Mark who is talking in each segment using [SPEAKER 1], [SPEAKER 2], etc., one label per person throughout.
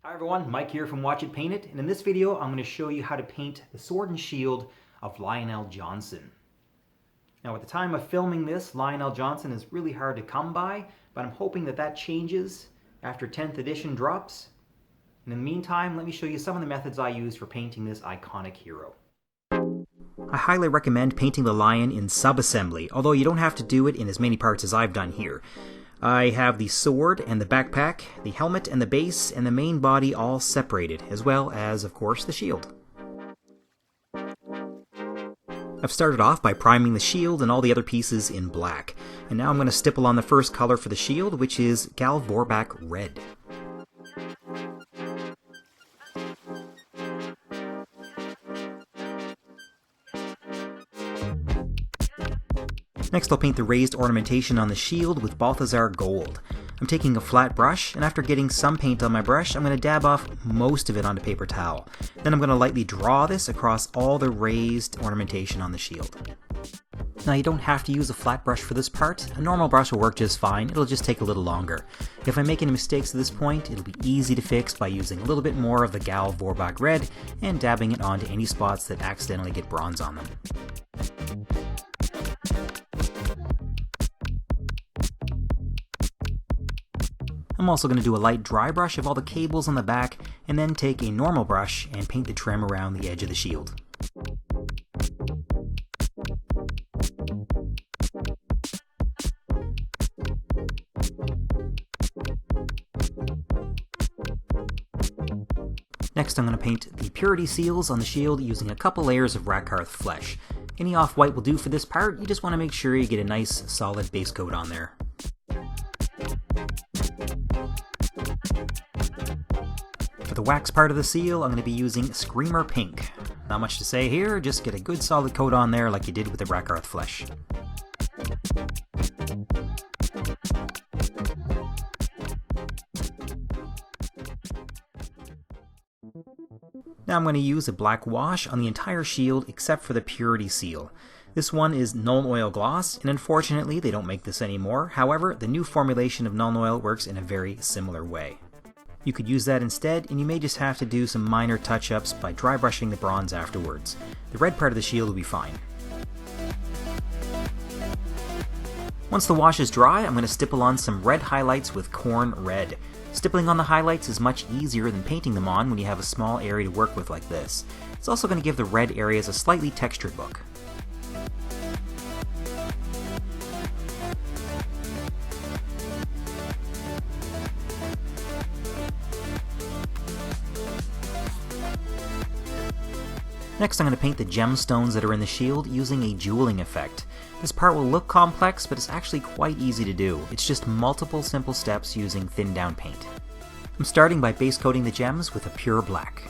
[SPEAKER 1] Hi everyone, Mike here from Watch It Paint It, and in this video I'm going to show you how to paint the sword and shield of Lionel Johnson. Now at the time of filming this, Lionel Johnson is really hard to come by, but I'm hoping that changes after 10th edition drops. And in the meantime, let me show you some of the methods I use for painting this iconic hero. I highly recommend painting the lion in sub-assembly, although you don't have to do it in as many parts as I've done here. I have the sword and the backpack, the helmet and the base, and the main body all separated, as well as, of course, the shield. I've started off by priming the shield and all the other pieces in black, and now I'm going to stipple on the first color for the shield, which is Gal Vorbak Red. Next I'll paint the raised ornamentation on the shield with Balthazar Gold. I'm taking a flat brush, and after getting some paint on my brush, I'm going to dab off most of it onto paper towel. Then I'm going to lightly draw this across all the raised ornamentation on the shield. Now you don't have to use a flat brush for this part. A normal brush will work just fine, it'll just take a little longer. If I make any mistakes at this point, it'll be easy to fix by using a little bit more of the Gal Vorbak Red and dabbing it onto any spots that accidentally get bronze on them. I'm also going to do a light dry brush of all the cables on the back, and then take a normal brush and paint the trim around the edge of the shield. Next I'm going to paint the purity seals on the shield using a couple layers of Rakarth flesh. Any off-white will do for this part, you just want to make sure you get a nice solid base coat on there. For the wax part of the seal, I'm going to be using Screamer Pink. Not much to say here, just get a good solid coat on there like you did with the Rakarth flesh. Now I'm going to use a black wash on the entire shield except for the purity seal. This one is Nuln Oil Gloss, and unfortunately they don't make this anymore. However, the new formulation of Nuln Oil works in a very similar way. You could use that instead, and you may just have to do some minor touch-ups by dry brushing the bronze afterwards. The red part of the shield will be fine. Once the wash is dry, I'm going to stipple on some red highlights with Corn Red. Stippling on the highlights is much easier than painting them on when you have a small area to work with like this. It's also going to give the red areas a slightly textured look. Next I'm going to paint the gemstones that are in the shield using a jeweling effect. This part will look complex, but it's actually quite easy to do. It's just multiple simple steps using thinned down paint. I'm starting by base coating the gems with a pure black.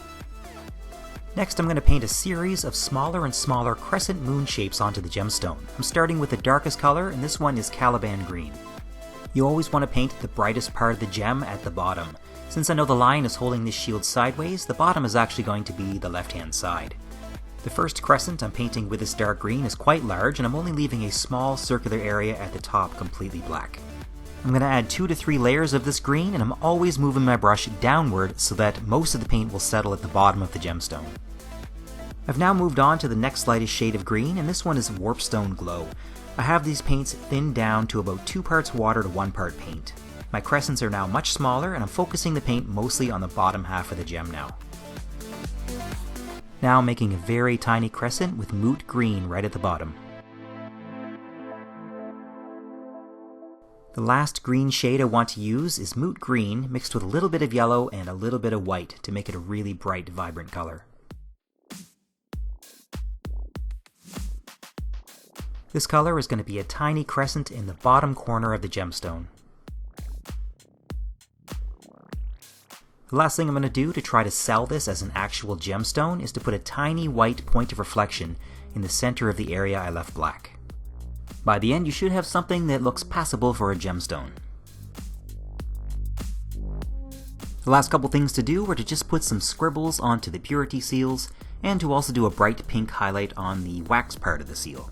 [SPEAKER 1] Next I'm going to paint a series of smaller and smaller crescent moon shapes onto the gemstone. I'm starting with the darkest color, and this one is Caliban Green. You always want to paint the brightest part of the gem at the bottom. Since I know the lion is holding this shield sideways, the bottom is actually going to be the left-hand side. The first crescent I'm painting with this dark green is quite large, and I'm only leaving a small circular area at the top completely black. I'm going to add 2 to 3 layers of this green, and I'm always moving my brush downward so that most of the paint will settle at the bottom of the gemstone. I've now moved on to the next lightest shade of green, and this one is Warpstone Glow. I have these paints thinned down to about 2 parts water to 1 part paint. My crescents are now much smaller, and I'm focusing the paint mostly on the bottom half of the gem now. Now I'm making a very tiny crescent with Moot Green right at the bottom. The last green shade I want to use is Moot Green mixed with a little bit of yellow and a little bit of white to make it a really bright, vibrant color. This color is going to be a tiny crescent in the bottom corner of the gemstone. The last thing I'm going to do to try to sell this as an actual gemstone is to put a tiny white point of reflection in the center of the area I left black. By the end, you should have something that looks passable for a gemstone. The last couple things to do were to just put some scribbles onto the purity seals, and to also do a bright pink highlight on the wax part of the seal.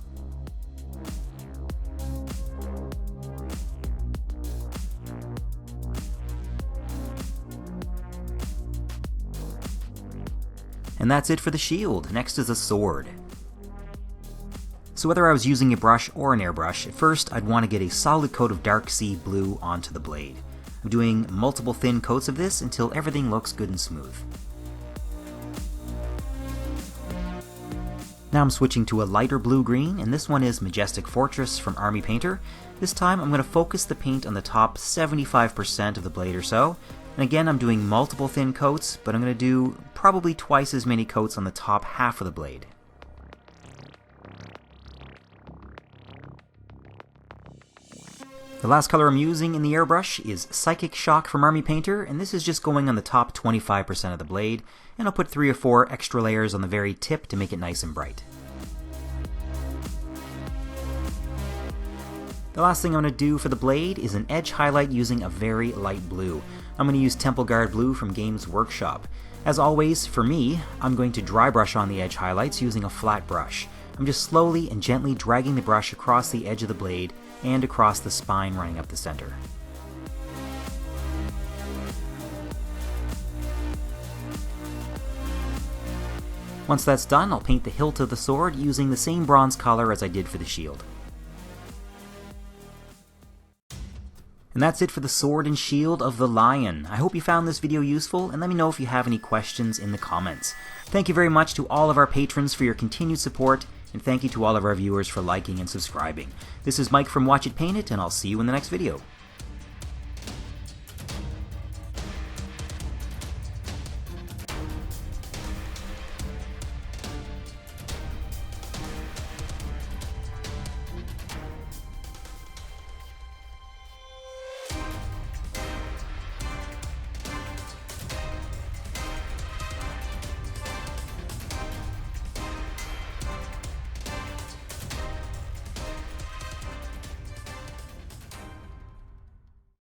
[SPEAKER 1] And that's it for the shield. Next is the sword. So whether I was using a brush or an airbrush, at first I'd want to get a solid coat of dark sea blue onto the blade. I'm doing multiple thin coats of this until everything looks good and smooth. Now I'm switching to a lighter blue-green, and this one is Majestic Fortress from Army Painter. This time I'm going to focus the paint on the top 75% of the blade or so. And again, I'm doing multiple thin coats, but I'm going to do probably twice as many coats on the top half of the blade. The last color I'm using in the airbrush is Psychic Shock from Army Painter, and this is just going on the top 25% of the blade, and I'll put 3 or 4 extra layers on the very tip to make it nice and bright. The last thing I'm going to do for the blade is an edge highlight using a very light blue. I'm going to use Temple Guard Blue from Games Workshop. As always, for me, I'm going to dry brush on the edge highlights using a flat brush. I'm just slowly and gently dragging the brush across the edge of the blade and across the spine running up the center. Once that's done, I'll paint the hilt of the sword using the same bronze color as I did for the shield. And that's it for the sword and shield of the Lion. I hope you found this video useful, and let me know if you have any questions in the comments. Thank you very much to all of our patrons for your continued support, and thank you to all of our viewers for liking and subscribing. This is Mike from Watch It Paint It, and I'll see you in the next video.